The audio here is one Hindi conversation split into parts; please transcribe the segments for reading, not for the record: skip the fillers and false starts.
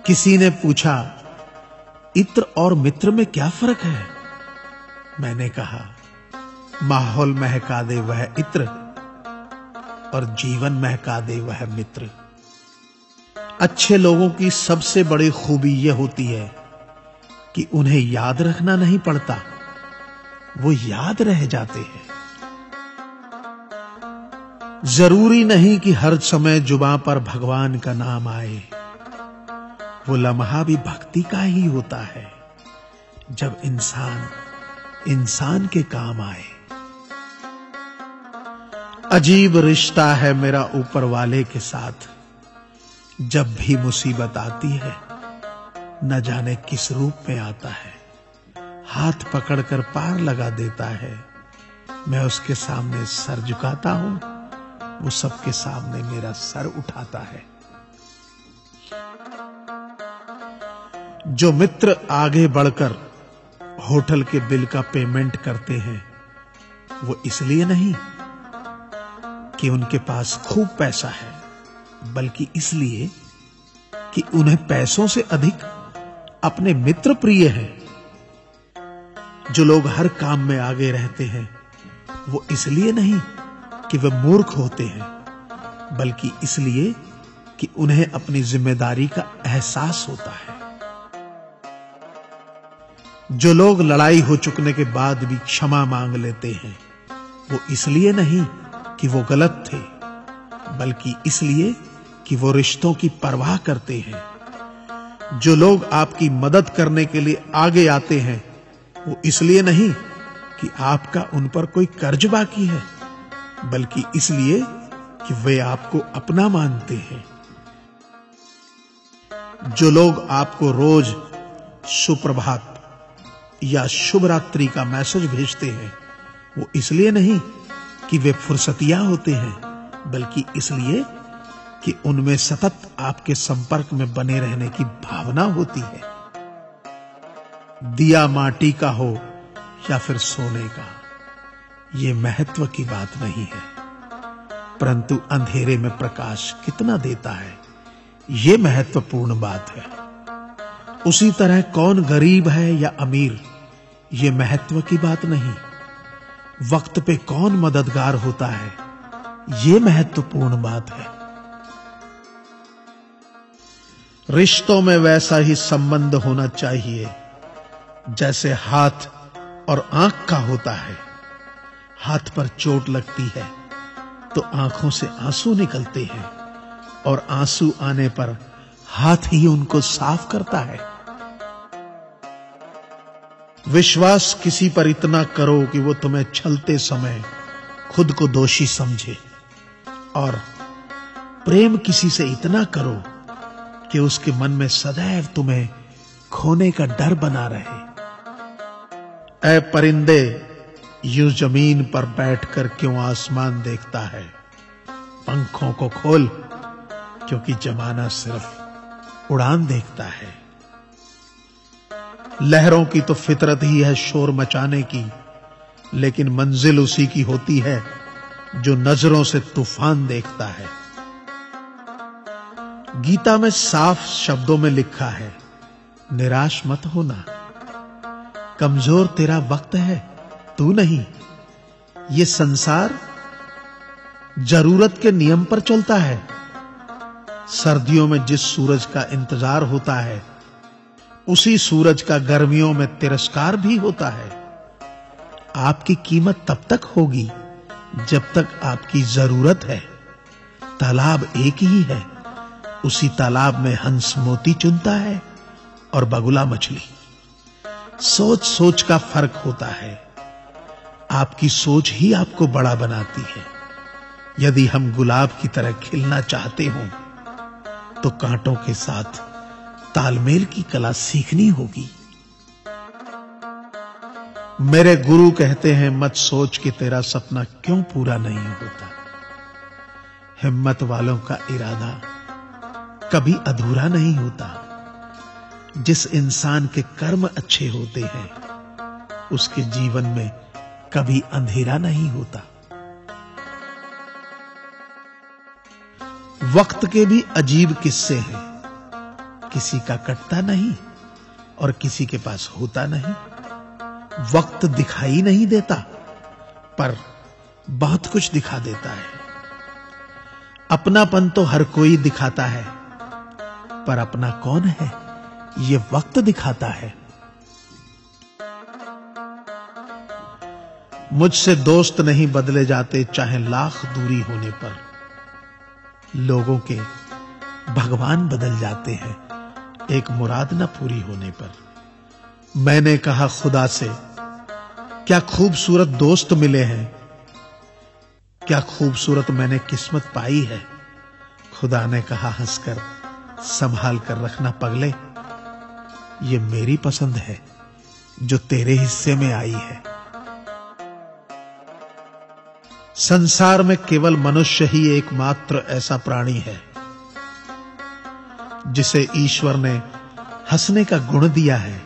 किसी ने पूछा, इत्र और मित्र में क्या फर्क है? मैंने कहा, माहौल महका दे वह इत्र और जीवन महका दे वह मित्र। अच्छे लोगों की सबसे बड़ी खूबी यह होती है कि उन्हें याद रखना नहीं पड़ता, वो याद रह जाते हैं। जरूरी नहीं कि हर समय जुबां पर भगवान का नाम आए, वो लम्हा भी भक्ति का ही होता है जब इंसान इंसान के काम आए। अजीब रिश्ता है मेरा ऊपर वाले के साथ, जब भी मुसीबत आती है न जाने किस रूप में आता है, हाथ पकड़कर पार लगा देता है। मैं उसके सामने सर झुकाता हूं, वो सबके सामने मेरा सर उठाता है। जो मित्र आगे बढ़कर होटल के बिल का पेमेंट करते हैं, वो इसलिए नहीं कि उनके पास खूब पैसा है, बल्कि इसलिए कि उन्हें पैसों से अधिक अपने मित्र प्रिय हैं। जो लोग हर काम में आगे रहते हैं, वो इसलिए नहीं कि वे मूर्ख होते हैं, बल्कि इसलिए कि उन्हें अपनी जिम्मेदारी का एहसास होता है। जो लोग लड़ाई हो चुकने के बाद भी क्षमा मांग लेते हैं, वो इसलिए नहीं कि वो गलत थे, बल्कि इसलिए कि वो रिश्तों की परवाह करते हैं। जो लोग आपकी मदद करने के लिए आगे आते हैं, वो इसलिए नहीं कि आपका उन पर कोई कर्ज बाकी है, बल्कि इसलिए कि वे आपको अपना मानते हैं। जो लोग आपको रोज सुप्रभात या शुभ रात्रि का मैसेज भेजते हैं, वो इसलिए नहीं कि वे फुर्सतिया होते हैं, बल्कि इसलिए कि उनमें सतत आपके संपर्क में बने रहने की भावना होती है। दिया माटी का हो या फिर सोने का, ये महत्व की बात नहीं है, परंतु अंधेरे में प्रकाश कितना देता है, ये महत्वपूर्ण बात है। उसी तरह कौन गरीब है या अमीर, ये महत्व की बात नहीं। वक्त पे कौन मददगार होता है, ये महत्वपूर्ण बात है। रिश्तों में वैसा ही संबंध होना चाहिए जैसे हाथ और आंख का होता है। हाथ पर चोट लगती है तो आंखों से आंसू निकलते हैं, और आंसू आने पर हाथ ही उनको साफ करता है। विश्वास किसी पर इतना करो कि वो तुम्हें छलते समय खुद को दोषी समझे, और प्रेम किसी से इतना करो कि उसके मन में सदैव तुम्हें खोने का डर बना रहे। ऐ परिंदे, यूं जमीन पर बैठकर क्यों आसमान देखता है? पंखों को खोल, क्योंकि जमाना सिर्फ उड़ान देखता है। लहरों की तो फितरत ही है शोर मचाने की, लेकिन मंजिल उसी की होती है जो नजरों से तूफान देखता है। गीता में साफ शब्दों में लिखा है, निराश मत होना, कमजोर तेरा वक्त है, तू नहीं। ये संसार जरूरत के नियम पर चलता है। सर्दियों में जिस सूरज का इंतजार होता है, उसी सूरज का गर्मियों में तिरस्कार भी होता है। आपकी कीमत तब तक होगी जब तक आपकी जरूरत है। तालाब एक ही है, उसी तालाब में हंस मोती चुनता है और बगुला मछली। सोच सोच का फर्क होता है। आपकी सोच ही आपको बड़ा बनाती है। यदि हम गुलाब की तरह खिलना चाहते हो तो कांटों के साथ तालमेल की कला सीखनी होगी। मेरे गुरु कहते हैं, मत सोच कि तेरा सपना क्यों पूरा नहीं होता। हिम्मत वालों का इरादा कभी अधूरा नहीं होता। जिस इंसान के कर्म अच्छे होते हैं, उसके जीवन में कभी अंधेरा नहीं होता। वक्त के भी अजीब किस्से हैं। किसी का कटता नहीं और किसी के पास होता नहीं। वक्त दिखाई नहीं देता, पर बहुत कुछ दिखा देता है। अपनापन तो हर कोई दिखाता है, पर अपना कौन है ये वक्त दिखाता है। मुझसे दोस्त नहीं बदले जाते, चाहे लाख दूरी होने पर। लोगों के भगवान बदल जाते हैं, एक मुराद न पूरी होने पर। मैंने कहा खुदा से, क्या खूबसूरत दोस्त मिले हैं, क्या खूबसूरत मैंने किस्मत पाई है। खुदा ने कहा हंसकर, संभाल कर रखना पगले, ये मेरी पसंद है जो तेरे हिस्से में आई है। संसार में केवल मनुष्य ही एकमात्र ऐसा प्राणी है जिसे ईश्वर ने हंसने का गुण दिया है।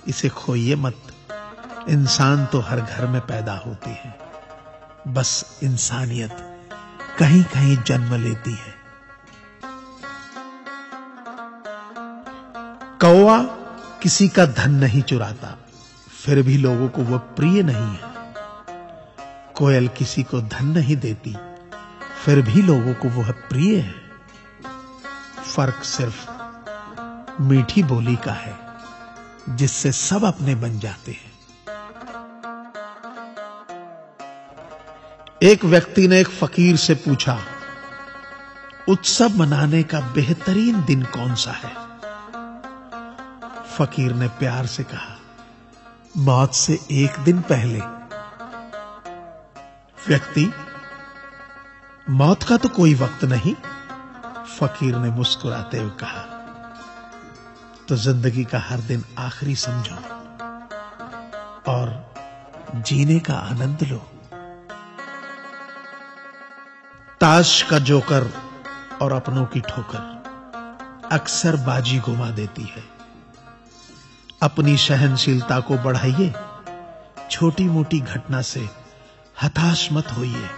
इसे खोइए मत। इंसान तो हर घर में पैदा होती है, बस इंसानियत कहीं कहीं जन्म लेती है। कौवा किसी का धन नहीं चुराता, फिर भी लोगों को वह प्रिय नहीं है। कोयल किसी को धन नहीं देती, फिर भी लोगों को वह प्रिय है। फर्क सिर्फ मीठी बोली का है, जिससे सब अपने बन जाते हैं। एक व्यक्ति ने एक फकीर से पूछा, उत्सव मनाने का बेहतरीन दिन कौन सा है। फकीर ने प्यार से कहा, मौत से एक दिन पहले। व्यक्ति, मौत का तो कोई वक्त नहीं। फकीर ने मुस्कुराते हुए कहा, तो जिंदगी का हर दिन आखिरी समझो और जीने का आनंद लो। ताश का जोकर और अपनों की ठोकर अक्सर बाजी घुमा देती है। अपनी सहनशीलता को बढ़ाइए, छोटी मोटी घटना से हताश मत होइए।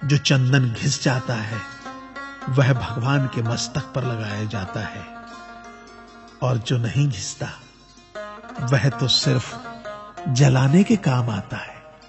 जो चंदन घिस जाता है वह भगवान के मस्तक पर लगाया जाता है, और जो नहीं घिसता वह तो सिर्फ जलाने के काम आता है।